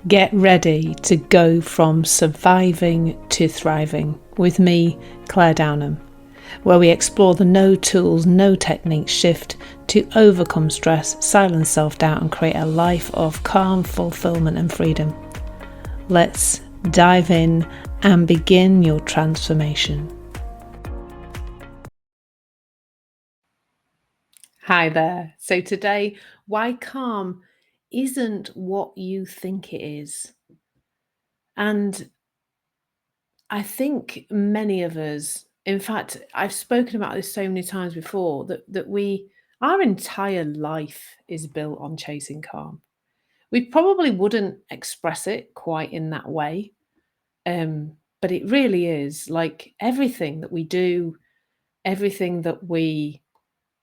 Get ready to go from surviving to thriving with me, Clare Downham, where we explore the no tools, no techniques shift to overcome stress, silence self-doubt and create a life of calm, fulfillment and freedom. Let's dive in and begin your transformation. Hi there. So today, why calm isn't what you think it is. And I think many of us, in fact, I've spoken about this so many times before, that our entire life is built on chasing calm. We probably wouldn't express it quite in that way, but it really is like everything that we do, everything that we,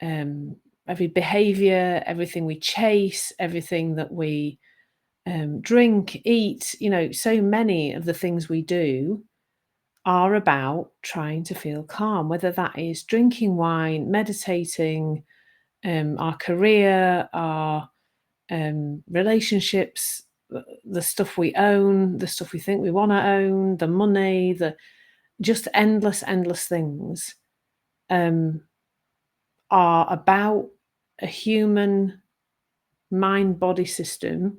um, every behavior, everything we chase, everything that we drink, eat, so many of the things we do are about trying to feel calm, whether that is drinking wine, meditating, our career, our relationships, the stuff we own, the stuff we think we want to own, the money, the just endless things um, are about a human mind body system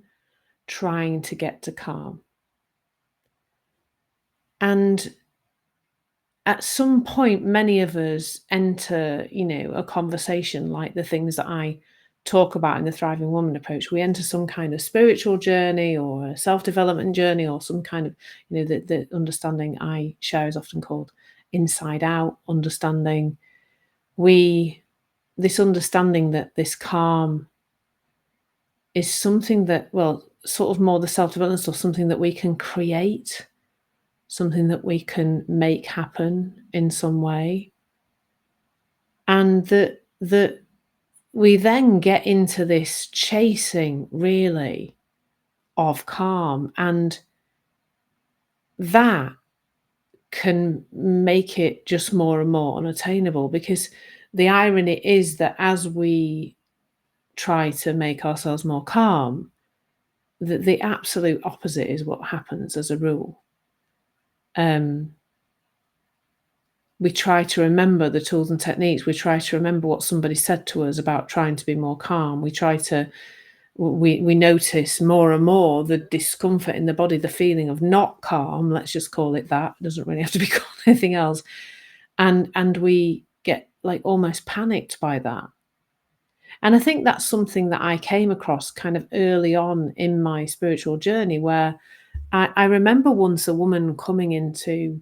trying to get to calm. And at some point, many of us enter, a conversation like the things that I talk about in the Thriving Woman approach. We enter some kind of spiritual journey or a self-development journey or some kind of, the understanding I share is often called inside out understanding. This understanding that this calm is something that, well, sort of more the self-development stuff, something that we can create, something that we can make happen in some way. And that we then get into this chasing really of calm, and that can make it just more and more unattainable, because the irony is that as we try to make ourselves more calm, the absolute opposite is what happens as a rule. We try to remember the tools and techniques. We try to remember what somebody said to us about trying to be more calm. We notice more and more the discomfort in the body, the feeling of not calm. Let's just call it that. It doesn't really have to be called anything else. And we get like almost panicked by that. And I think that's something that I came across kind of early on in my spiritual journey, where I remember once a woman coming into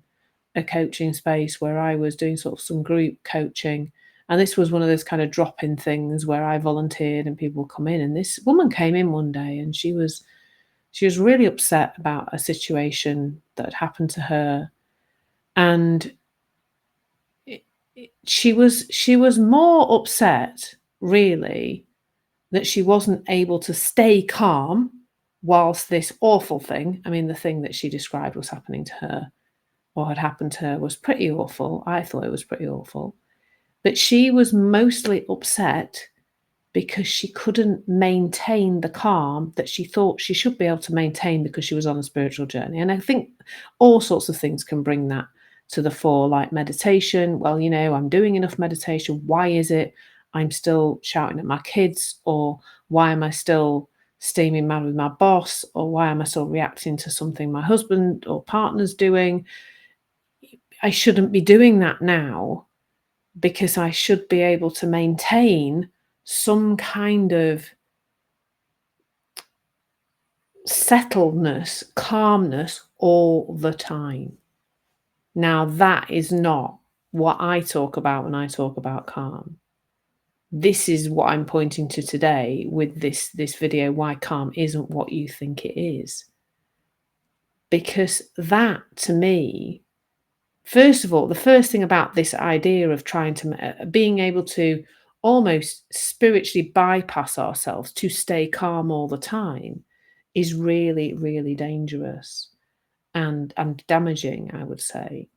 a coaching space where I was doing sort of some group coaching. And this was one of those kind of drop-in things where I volunteered and people would come in. And this woman came in one day and she was really upset about a situation that had happened to her. And she was more upset really that she wasn't able to stay calm whilst this awful thing, I mean, the thing that she described was happening to her, or had happened to her, was pretty awful. I thought it was pretty awful. But she was mostly upset because she couldn't maintain the calm that she thought she should be able to maintain because she was on a spiritual journey. And I think all sorts of things can bring that to the fore, like meditation. Well, I'm doing enough meditation. Why is it I'm still shouting at my kids? Or why am I still steaming mad with my boss? Or why am I still reacting to something my husband or partner's doing? I shouldn't be doing that now, because I should be able to maintain some kind of settledness, calmness all the time. Now, that is not what I talk about when I talk about calm. This is what I'm pointing to today with this video, why calm isn't what you think it is. Because that, to me, first of all, the first thing about this idea of trying to being able to almost spiritually bypass ourselves to stay calm all the time is really, really dangerous and damaging, I would say,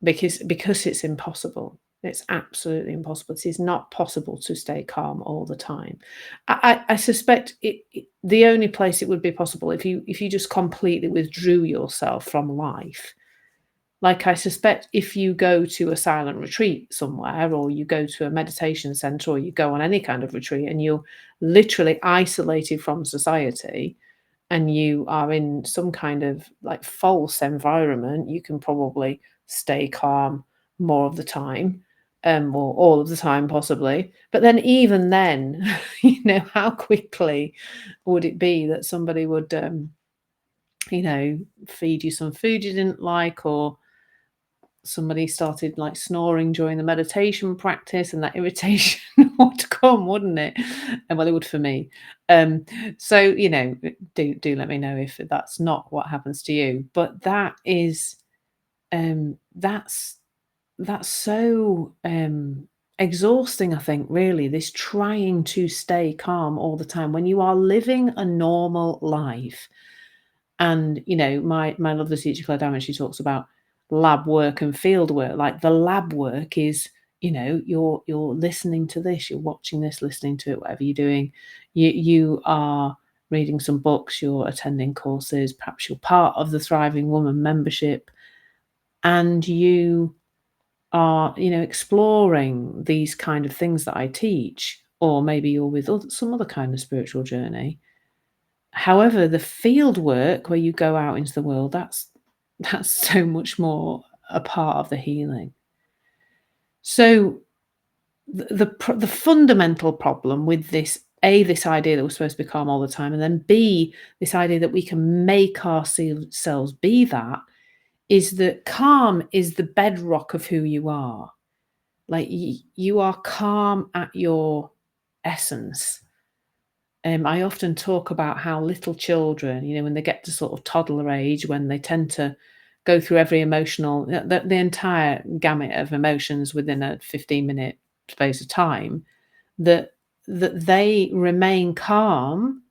because it's impossible. It's absolutely impossible. It is not possible to stay calm all the time. I suspect the only place it would be possible if you just completely withdrew yourself from life. Like, I suspect if you go to a silent retreat somewhere, or you go to a meditation center, or you go on any kind of retreat, and you're literally isolated from society, and you are in some kind of like false environment, you can probably stay calm more of the time, or all of the time possibly. But then even then, how quickly would it be that somebody would, feed you some food you didn't like, or somebody started like snoring during the meditation practice, and that irritation would come, wouldn't it? And well, it would for me. Um, so do let me know if that's not what happens to you. But that is that's so exhausting, I think, really, this trying to stay calm all the time when you are living a normal life. And, my lovely teacher, Clare Downham, she talks about lab work and field work. Like, the lab work is, you're listening to this, you're watching this, listening to it, whatever you're doing. You are reading some books, you're attending courses, perhaps you're part of the Thriving Woman membership, and you are, exploring these kind of things that I teach, or maybe you're with some other kind of spiritual journey. However, the field work where you go out into the world, that's so much more a part of the healing. So the fundamental problem with this idea that we're supposed to be calm all the time, and then B, this idea that we can make ourselves be that, is that calm is the bedrock of who you are. Like, you are calm at your essence. I often talk about how little children, when they get to sort of toddler age, when they tend to go through every emotional, the entire gamut of emotions within a 15-minute space of time, that they remain calm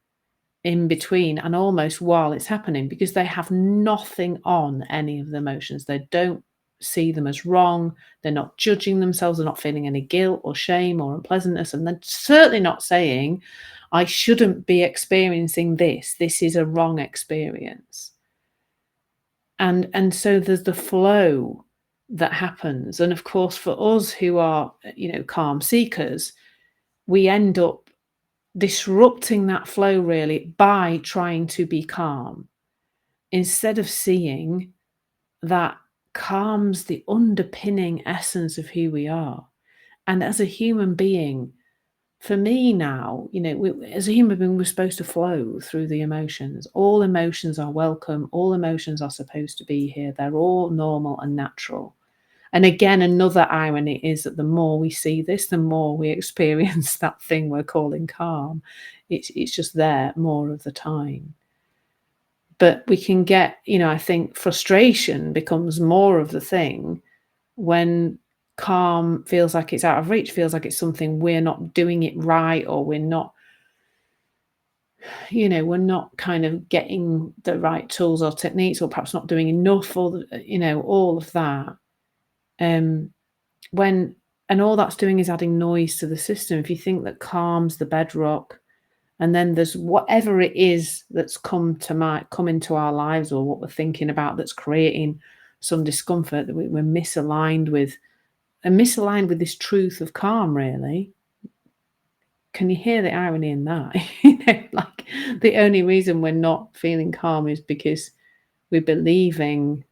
in between and almost while it's happening, because they have nothing on any of the emotions. They don't see them as wrong. They're not judging themselves. They're not feeling any guilt or shame or unpleasantness. And they're certainly not saying, I shouldn't be experiencing this. This is a wrong experience. And so there's the flow that happens. And of course, for us who are, calm seekers, we end up disrupting that flow really by trying to be calm, instead of seeing that calm's the underpinning essence of who we are. And as a human being, for me now, as a human being, we're supposed to flow through the emotions. All emotions are welcome. All emotions are supposed to be here. They're all normal and natural. And again, another irony is that the more we see this, the more we experience that thing we're calling calm. It's just there more of the time. But we can get, I think frustration becomes more of the thing when calm feels like it's out of reach, feels like it's something we're not doing it right, or we're not kind of getting the right tools or techniques, or perhaps not doing enough, or all of that. When and all that's doing is adding noise to the system. If you think that calm's the bedrock, and then there's whatever it is that's come into our lives, or what we're thinking about, that's creating some discomfort, that we're misaligned with, this truth of calm, really. Can you hear the irony in that? Like, the only reason we're not feeling calm is because we're believing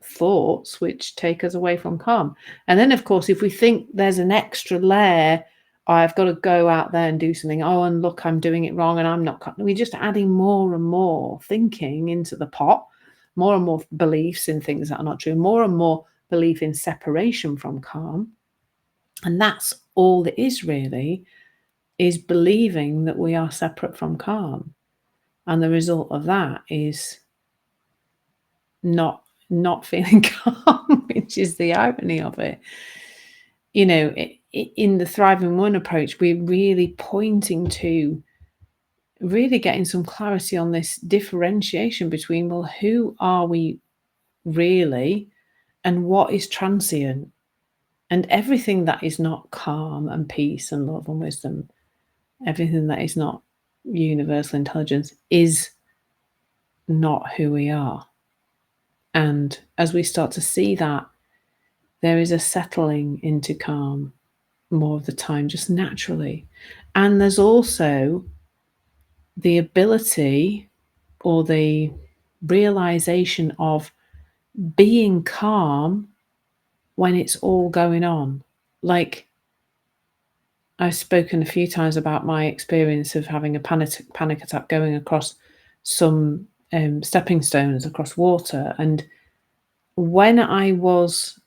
thoughts which take us away from calm. And then, of course, if we think there's an extra layer, I've got to go out there and do something. Oh, and look, I'm doing it wrong, and I'm not. We're just adding more and more thinking into the pot, more and more beliefs in things that are not true, more and more belief in separation from calm. And that's all it is, really, is believing that we are separate from calm. And the result of that is not feeling calm, which is the irony of it. In the Thriving One approach, we're really pointing to really getting some clarity on this differentiation between, well, who are we really, and what is transient? And everything that is not calm and peace and love and wisdom, everything that is not universal intelligence is not who we are. And as we start to see that, there is a settling into calm more of the time, just naturally. And there's also the ability or the realization of being calm when it's all going on. Like, I've spoken a few times about my experience of having a panic attack going across some stepping stones across water. And when I was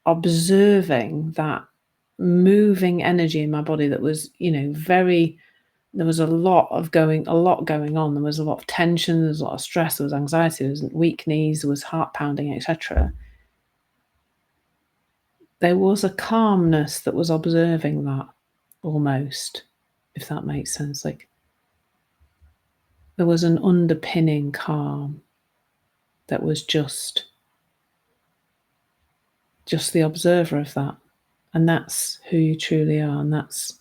observing that moving energy in my body that was, there was a lot going on. There was a lot of tension, there was a lot of stress, there was anxiety, there was weak knees, there was heart pounding, etc. There was a calmness that was observing that, almost, if that makes sense. Like, there was an underpinning calm that was just the observer of that. And that's who you truly are. And that's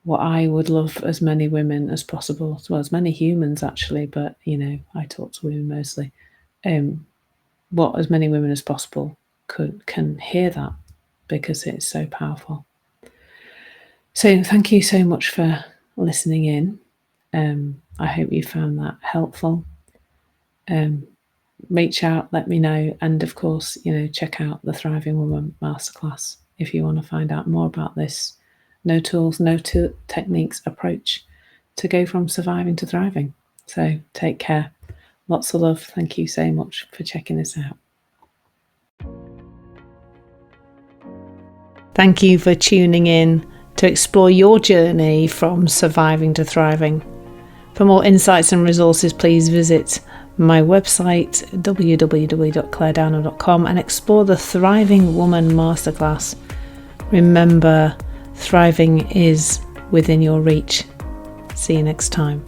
what I would love as many women as possible, as well as many humans actually, but I talk to women mostly. What as many women as possible can hear that, because it's so powerful. So thank you so much for listening in. I hope you found that helpful. Reach out, let me know, and of course, check out the Thriving Woman Masterclass if you want to find out more about this no tools, no techniques approach to go from surviving to thriving. So take care. Lots of love. Thank you so much for checking this out. Thank you for tuning in to explore your journey from surviving to thriving. For more insights and resources, please visit my website www.claredownham.com and explore the Thriving Woman Masterclass. Remember, thriving is within your reach. See you next time.